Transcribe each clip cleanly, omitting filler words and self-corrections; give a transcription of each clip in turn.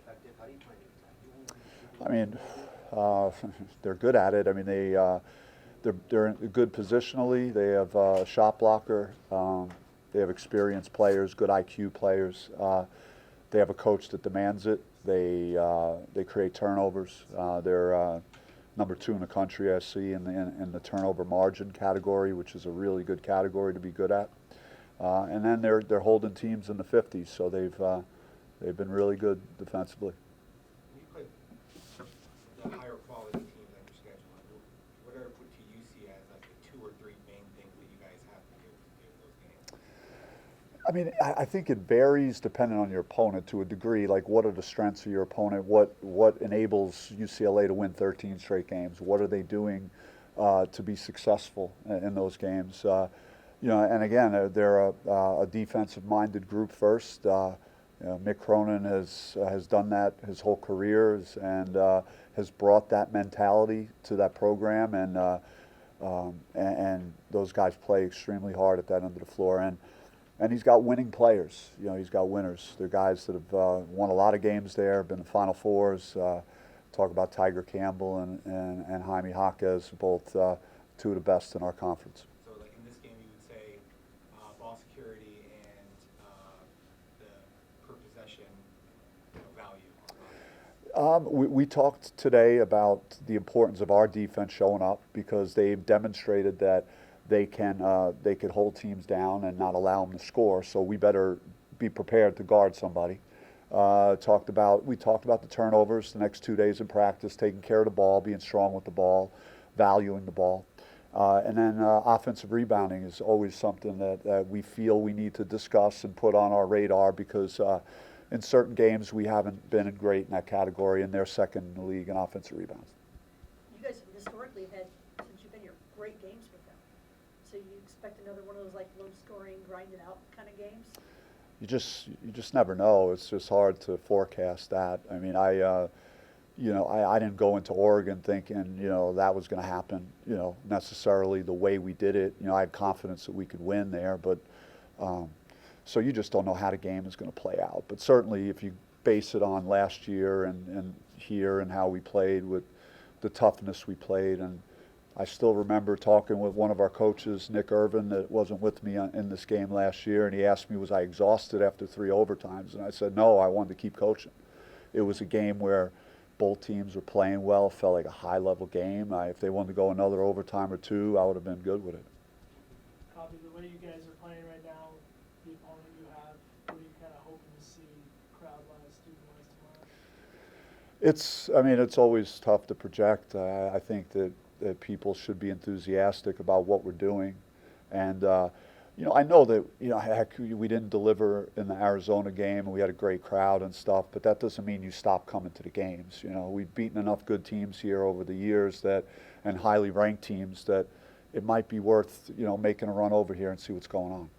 effective? How do you plan to attack? I mean, they're good at it. I mean, they're good positionally. They have a shot blocker. They have experienced players, good IQ players. They have a coach that demands it. They create turnovers. They're number 2 in the country, I see, in the turnover margin category, which is a really good category to be good at. And then they're holding teams in the 50s, so they've been really good defensively. You put the higher quality teams on your schedule. What do you see as like the 2 or 3 main things that you guys have to do those games? I mean, I think it varies depending on your opponent to a degree. Like, what are the strengths of your opponent? What enables UCLA to win 13 straight games? What are they doing to be successful in those games? And again, they're a defensive-minded group first. Mick Cronin has done that his whole career and has brought that mentality to that program, and those guys play extremely hard at that end of the floor. And he's got winning players. He's got winners. They're guys that have won a lot of games there, been in Final Fours. Talk about Tiger Campbell and Jaime Jaquez, both 2 of the best in our conference. So, like in this game, you would say ball security and the per possession value. We talked today about the importance of our defense showing up because they've demonstrated that they could hold teams down and not allow them to score. So we better be prepared to guard somebody. We talked about the turnovers the next 2 days in practice, taking care of the ball, being strong with the ball, valuing the ball. And then offensive rebounding is always something that we feel we need to discuss and put on our radar because in certain games we haven't been great in that category, and they're second in the league in offensive rebounds. You guys have historically had, since you've been here, great games with them. So you expect another one of those like low-scoring, grind-it-out kind of games? You just never know. It's just hard to forecast that. I mean, I didn't go into Oregon thinking, that was going to happen, necessarily the way we did it. I had confidence that we could win there, but so you just don't know how the game is going to play out. But certainly if you base it on last year and here and how we played with the toughness we played, and I still remember talking with one of our coaches, Nick Irvin, that wasn't with me in this game last year, and he asked me, was I exhausted after 3 overtimes? And I said, no, I wanted to keep coaching. It was a game where both teams were playing well, felt like a high-level game. If they wanted to go another overtime or 2, I would have been good with it. Bobby, the way you guys are playing right now, the opponent you have, what are you kind of hoping to see crowd-wise, student-wise tomorrow? It's always tough to project. I think that people should be enthusiastic about what we're doing. And, I know that, heck, we didn't deliver in the Arizona game and we had a great crowd and stuff, but that doesn't mean you stop coming to the games. We've beaten enough good teams here over the years and highly ranked teams that it might be worth, making a run over here and see what's going on.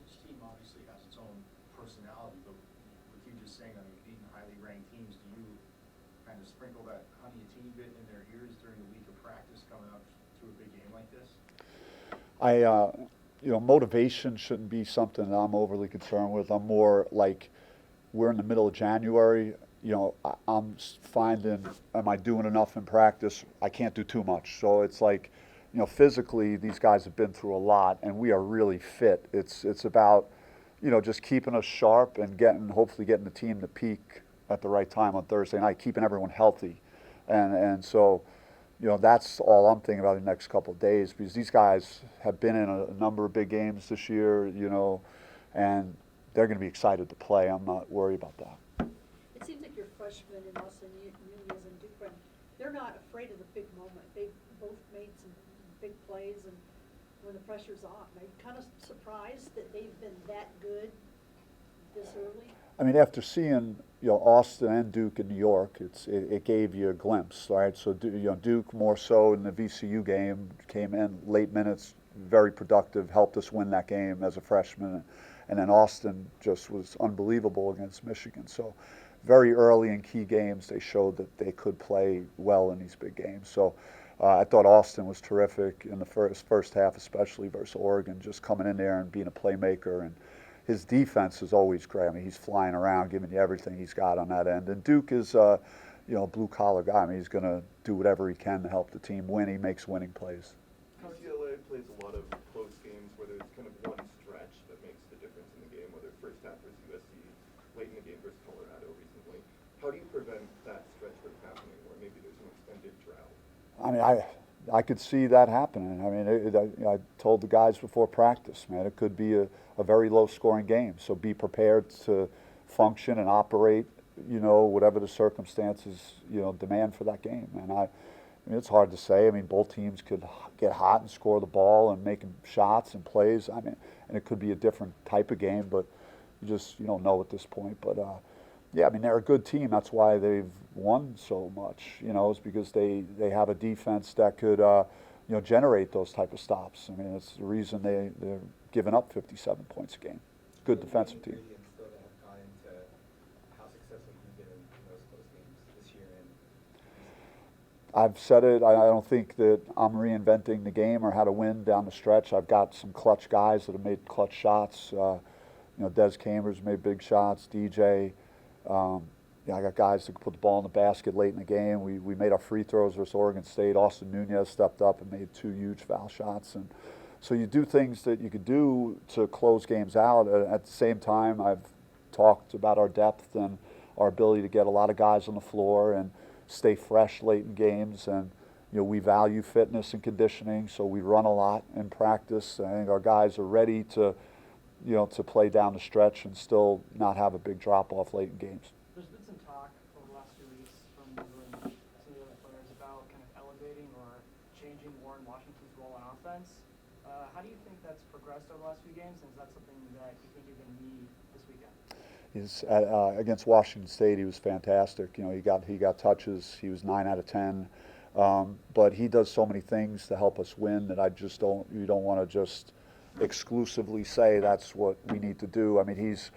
Each team obviously has its own personality, but with you just saying, beating highly ranked teams, do you kind of sprinkle that honey a teeny bit in their ears during the week of practice coming up to a big game like this? Motivation shouldn't be something that I'm overly concerned with. I'm more like, we're in the middle of January, I'm finding, am I doing enough in practice? I can't do too much. So it's like, physically, these guys have been through a lot, and we are really fit. It's about, just keeping us sharp and hopefully getting the team to peak at the right time on Thursday night, keeping everyone healthy. And so, that's all I'm thinking about in the next couple of days, because these guys have been in a number of big games this year, and they're going to be excited to play. I'm not worried about that. It seems like your freshmen and also Nunez and Duprin, they're not afraid of the big moment. They've both made some big plays, and when the pressure's on, I'm kind of surprised that they've been that good this early. After seeing Austin and Duke in New York, it gave you a glimpse, right? So Duke more so in the VCU game came in late minutes, very productive, helped us win that game as a freshman, and then Austin just was unbelievable against Michigan. So very early in key games, they showed that they could play well in these big games. So I thought Austin was terrific in the first half, especially versus Oregon, just coming in there and being a playmaker and his defense is always great. I mean, he's flying around, giving you everything he's got on that end. And Duke is, you know, a blue collar guy. I mean, he's going to do whatever he can to help the team win. He makes winning plays. UCLA plays a lot of close games where there's kind of one stretch that makes the difference in the game, whether first half versus USC, late in the game versus Colorado recently. How do you prevent that stretch from happening, where maybe there's an extended drought? I mean, I could see that happening. I mean, I told the guys before practice, man, it could be a very low-scoring game. So be prepared to function and operate, you know, whatever the circumstances, you know, demand for that game. And I mean, it's hard to say. I mean, both teams could get hot and score the ball and make shots and plays. I mean, and it could be a different type of game, but you don't know at this point. But yeah, I mean, they're a good team. That's why they've won so much. You know, is because they have a defense that could you know, generate those type of stops. I mean, it's the reason they're giving up 57 points a game. Good defensive team. Ingredients, though, that have gone into how successful you've been in those close games this year? I've said it. I don't think that I'm reinventing the game or how to win down the stretch. I've got some clutch guys that have made clutch shots. You know, Des Camers made big shots. DJ. Yeah, I got guys that can put the ball in the basket late in the game. We made our free throws versus Oregon State. Austin Nunez stepped up and made 2 huge foul shots. And so you do things that you could do to close games out. At the same time, I've talked about our depth and our ability to get a lot of guys on the floor and stay fresh late in games. And you know, we value fitness and conditioning, so we run a lot in practice. I think our guys are ready to, you know, to play down the stretch and still not have a big drop off late in games. There's been some talk over the last few weeks from you and some of the other players about kind of elevating or changing Warren Washington's role on offense. How do you think that's progressed over the last few games, and is that something that you think you're going to need this weekend? Against Washington State, he was fantastic. You know, he got touches. He was 9 out of 10. But he does so many things to help us win that you don't want to just exclusively say that's what we need to do. I mean, he's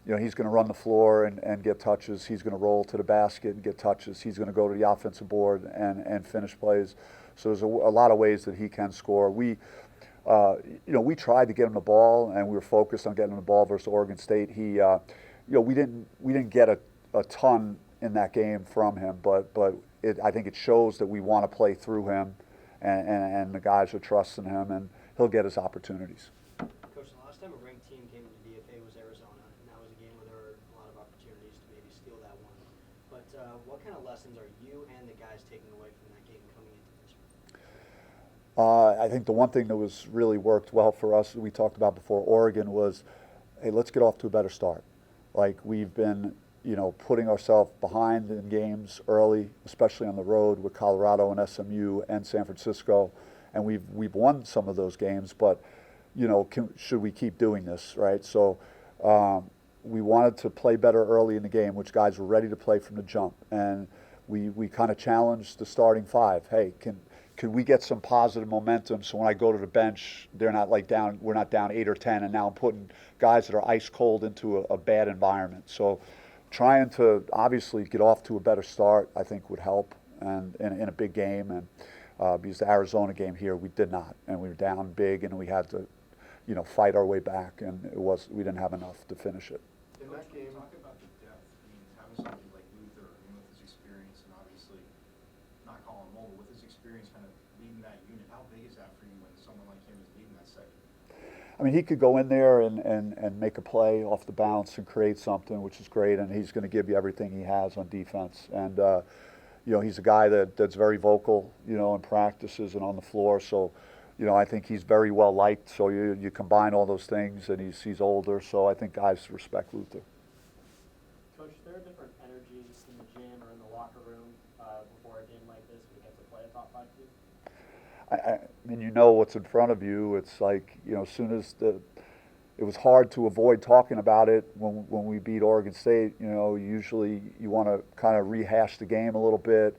going to run the floor and get touches. He's going to roll to the basket and get touches. He's going to go to the offensive board and finish plays. So there's a lot of ways that he can score. We tried to get him the ball, and we were focused on getting him the ball versus Oregon State. We didn't get a ton in that game from him, but I think it shows that we want to play through him, and the guys are trusting him, and he'll get his opportunities. Coach, the last time a ranked team came into DFA was Arizona, and that was a game where there were a lot of opportunities to maybe steal that one. But what kind of lessons are you and the guys taking away from that game coming into this one? I think the one thing that was really worked well for us, we talked about before Oregon, was, hey, let's get off to a better start. Like, we've been, you know, putting ourselves behind in games early, especially on the road with Colorado and SMU and San Francisco, and we've won some of those games. But, you know, should we keep doing this, right? So we wanted to play better early in the game, which guys were ready to play from the jump, and we kind of challenged the starting 5. Hey, can we get some positive momentum so when I go to the bench, they're not like down, we're not down 8 or 10, and now I'm putting guys that are ice cold into a bad environment. So trying to obviously get off to a better start, I think, would help, and in a big game. And because the Arizona game here, we did not, and we were down big, and we had to, you know, fight our way back, and we didn't have enough to finish it. In that game, talk about the depth. I mean, having somebody like Luther, I mean, with his experience, and obviously not Colin Mobile, with his experience kind of leading that unit, how big is that for you when someone like him is leading that second? I mean, he could go in there and make a play off the bounce and create something, which is great, and he's going to give you everything he has on defense. And you know, he's a guy that's very vocal, you know, in practices and on the floor. So, you know, I think he's very well liked. So you combine all those things, and he's older. So I think guys respect Luther. Coach, there are different energies in the gym or in the locker room before a game like this when you get to play a top 5 team? I mean, you know what's in front of you. It's like, you know, as soon as it was hard to avoid talking about it when we beat Oregon State. You know, usually you want to kind of rehash the game a little bit,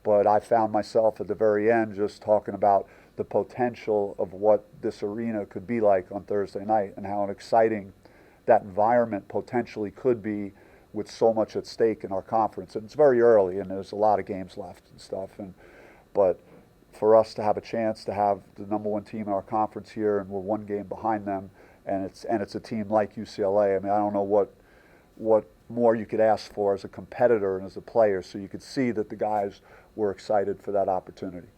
but I found myself at the very end just talking about the potential of what this arena could be like on Thursday night and how exciting that environment potentially could be with so much at stake in our conference. And it's very early, and there's a lot of games left and stuff. But for us to have a chance to have the #1 team in our conference here, and we're 1 game behind them, and it's a team like UCLA. I mean, I don't know what more you could ask for as a competitor and as a player. So you could see that the guys were excited for that opportunity.